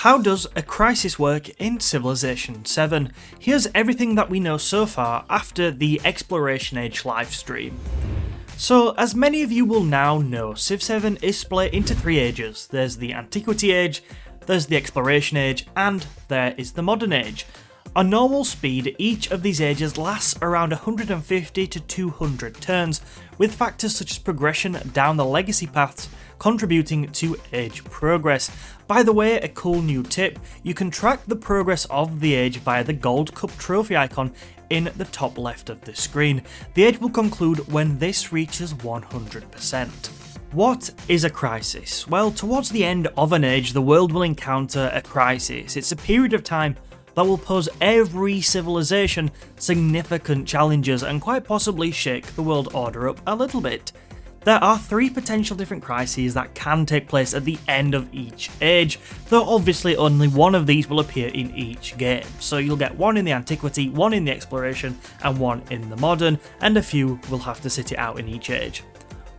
How does a crisis work in Civilization 7? Here's everything that we know so far after the Exploration Age livestream. So, as many of you will now know, Civ 7 is split into 3 ages. There's the Antiquity Age, there's the Exploration Age, and there is the Modern Age. On normal speed, each of these ages lasts around 150 to 200 turns, with factors such as progression down the legacy paths contributing to age progress. By the way, a cool new tip, you can track the progress of the age via the Gold Cup trophy icon in the top left of the screen. The age will conclude when this reaches 100%. What is a crisis? Well, towards the end of an age, the world will encounter a crisis. It's a period of time that will pose every civilization significant challenges and quite possibly shake the world order up a little bit. There are 3 potential different crises that can take place at the end of each age, though obviously only one of these will appear in each game. So you'll get one in the Antiquity, one in the Exploration, and one in the Modern, and a few will have to sit it out in each age.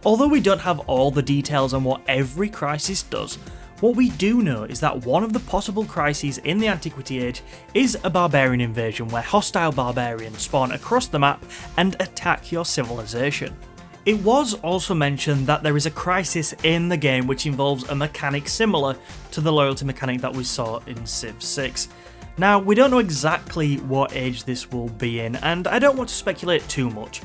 Although we don't have all the details on what every crisis does, what we do know is that one of the possible crises in the Antiquity Age is a barbarian invasion where hostile barbarians spawn across the map and attack your civilization. It was also mentioned that there is a crisis in the game which involves a mechanic similar to the loyalty mechanic that we saw in Civ 6. Now, we don't know exactly what age this will be in, and I don't want to speculate too much,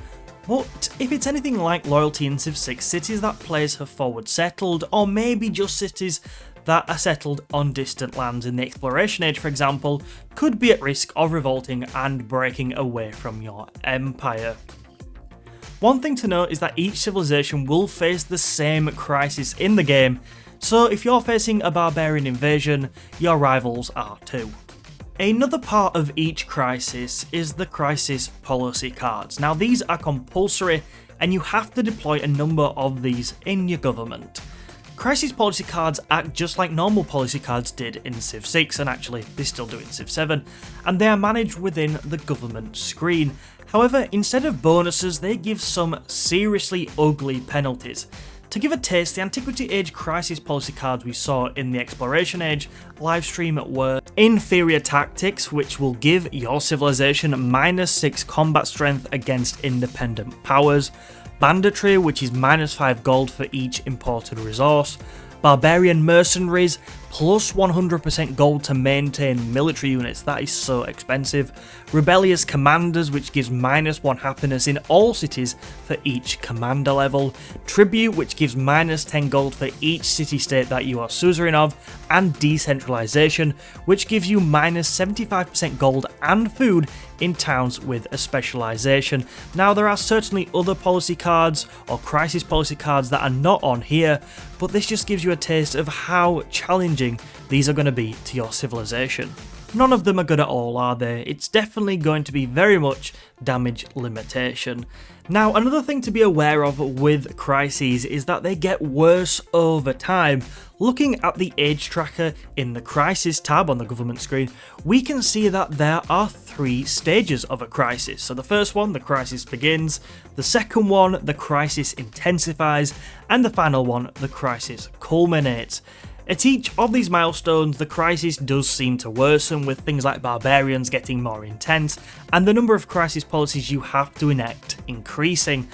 but if it's anything like loyalty in Civ 6, cities that players have forward settled, or maybe just cities that are settled on distant lands in the Exploration Age, for example, could be at risk of revolting and breaking away from your empire. One thing to note is that each civilization will face the same crisis in the game, so if you're facing a barbarian invasion, your rivals are too. Another part of each crisis is the crisis policy cards. Now these are compulsory and you have to deploy a number of these in your government. Crisis policy cards act just like normal policy cards did in Civ 6, and actually they still do in Civ 7, and they are managed within the government screen. However, instead of bonuses, they give some seriously ugly penalties. To give a taste, the Antiquity Age crisis policy cards we saw in the Exploration Age livestream were Inferior Tactics, which will give your civilization -6 combat strength against independent powers, Banditry, which is -5 gold for each imported resource, Barbarian Mercenaries, plus 100% gold to maintain military units, that is so expensive, Rebellious Commanders, which gives -1 happiness in all cities for each commander level, Tribute, which gives -10 gold for each city-state that you are suzerain of, and Decentralization, which gives you -75% gold and food in towns with a specialization. Now there are certainly other policy cards or crisis policy cards that are not on here, but this just gives you a taste of how challenging these are going to be to your civilization. None of them are good at all, are they? It's definitely going to be very much damage limitation. Now, another thing to be aware of with crises is that they get worse over time. Looking at the age tracker in the crisis tab on the government screen, we can see that there are 3 stages of a crisis. So the first one, the crisis begins, the second one, the crisis intensifies, and the final one, the crisis culminates. At each of these milestones, the crisis does seem to worsen, with things like barbarians getting more intense, and the number of crisis policies you have to enact increasing.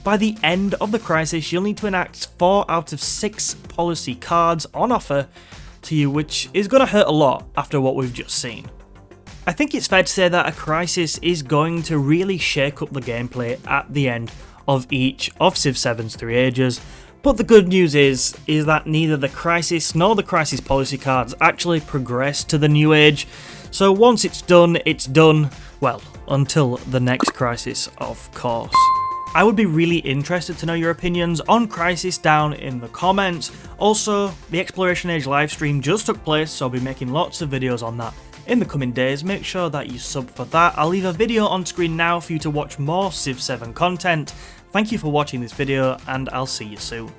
By the end of the crisis, you'll need to enact 4 out of 6 policy cards on offer to you, which is going to hurt a lot after what we've just seen. I think it's fair to say that a crisis is going to really shake up the gameplay at the end of each of Civ 7's 3 ages. But the good news is that neither the crisis nor the crisis policy cards actually progress to the new age. So once it's done, well, until the next crisis, of course. I would be really interested to know your opinions on Crisis down in the comments. Also, the Exploration Age livestream just took place, so I'll be making lots of videos on that in the coming days. Make sure that you sub for that. I'll leave a video on screen now for you to watch more Civ 7 content. Thank you for watching this video, and I'll see you soon.